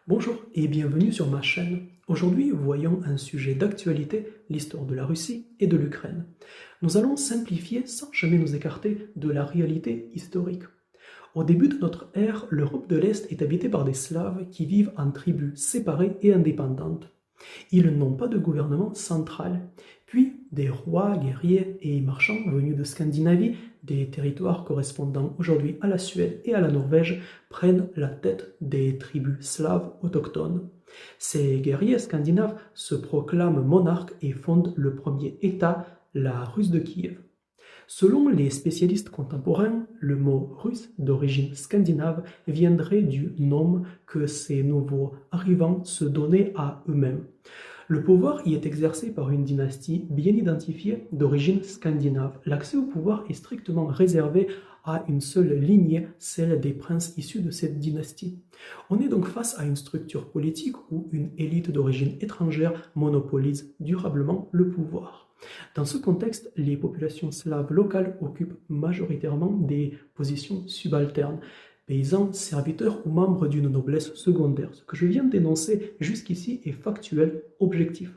Bonjour et bienvenue sur ma chaîne. Aujourd'hui, voyons un sujet d'actualité, l'histoire de la Russie et de l'Ukraine. Nous allons simplifier sans jamais nous écarter de la réalité historique. Au début de notre ère, l'Europe de l'Est est habitée par des Slaves qui vivent en tribus séparées et indépendantes. Ils n'ont pas de gouvernement central. Puis, des rois, guerriers et marchands venus de Scandinavie, des territoires correspondant aujourd'hui à la Suède et à la Norvège, prennent la tête des tribus slaves autochtones. Ces guerriers scandinaves se proclament monarques et fondent le premier État, la Russe de Kiev. Selon les spécialistes contemporains, le mot russe d'origine scandinave viendrait du nom que ces nouveaux arrivants se donnaient à eux-mêmes. Le pouvoir y est exercé par une dynastie bien identifiée d'origine scandinave. L'accès au pouvoir est strictement réservé à une seule lignée, celle des princes issus de cette dynastie. On est donc face à une structure politique où une élite d'origine étrangère monopolise durablement le pouvoir. Dans ce contexte, les populations slaves locales occupent majoritairement des positions subalternes, paysans, serviteurs ou membres d'une noblesse secondaire. Ce que je viens d'énoncer jusqu'ici est factuel, objectif.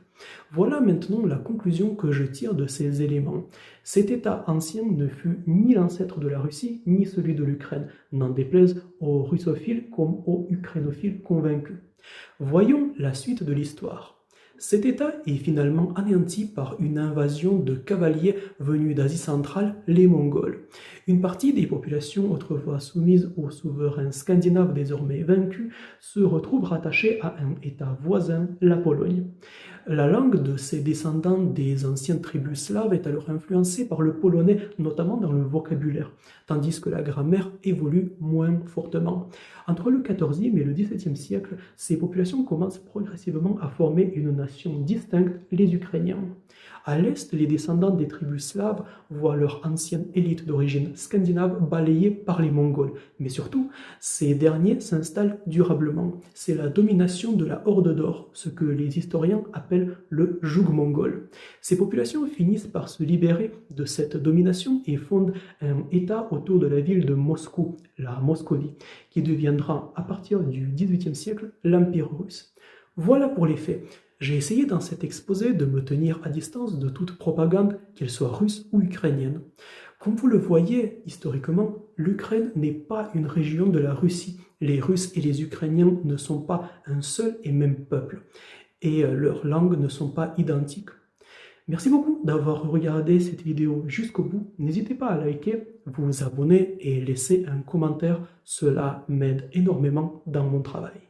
Voilà maintenant la conclusion que je tire de ces éléments. Cet État ancien ne fut ni l'ancêtre de la Russie, ni celui de l'Ukraine, n'en déplaise aux russophiles comme aux ukrainophiles convaincus. Voyons la suite de l'histoire. Cet État est finalement anéanti par une invasion de cavaliers venus d'Asie centrale, les Mongols. Une partie des populations autrefois soumises aux souverains scandinaves désormais vaincus se retrouve rattachée à un État voisin, la Pologne. La langue de ces descendants des anciennes tribus slaves est alors influencée par le polonais, notamment dans le vocabulaire, tandis que la grammaire évolue moins fortement. Entre le XIVe et le XVIIe siècle, ces populations commencent progressivement à former une nation distincte, les Ukrainiens. À l'est, les descendants des tribus slaves voient leur ancienne élite d'origine scandinave balayée par les Mongols. Mais surtout, ces derniers s'installent durablement. C'est la domination de la Horde d'Or, ce que les historiens appellent le joug mongol. Ces populations finissent par se libérer de cette domination et fondent un État autour de la ville de Moscou, la Moscovie, qui deviendra à partir du XVIIIe siècle l'Empire russe. Voilà pour les faits. J'ai essayé dans cet exposé de me tenir à distance de toute propagande, qu'elle soit russe ou ukrainienne. Comme vous le voyez, historiquement, l'Ukraine n'est pas une région de la Russie. Les Russes et les Ukrainiens ne sont pas un seul et même peuple, et leurs langues ne sont pas identiques. Merci beaucoup d'avoir regardé cette vidéo jusqu'au bout. N'hésitez pas à liker, vous abonner et laisser un commentaire. Cela m'aide énormément dans mon travail.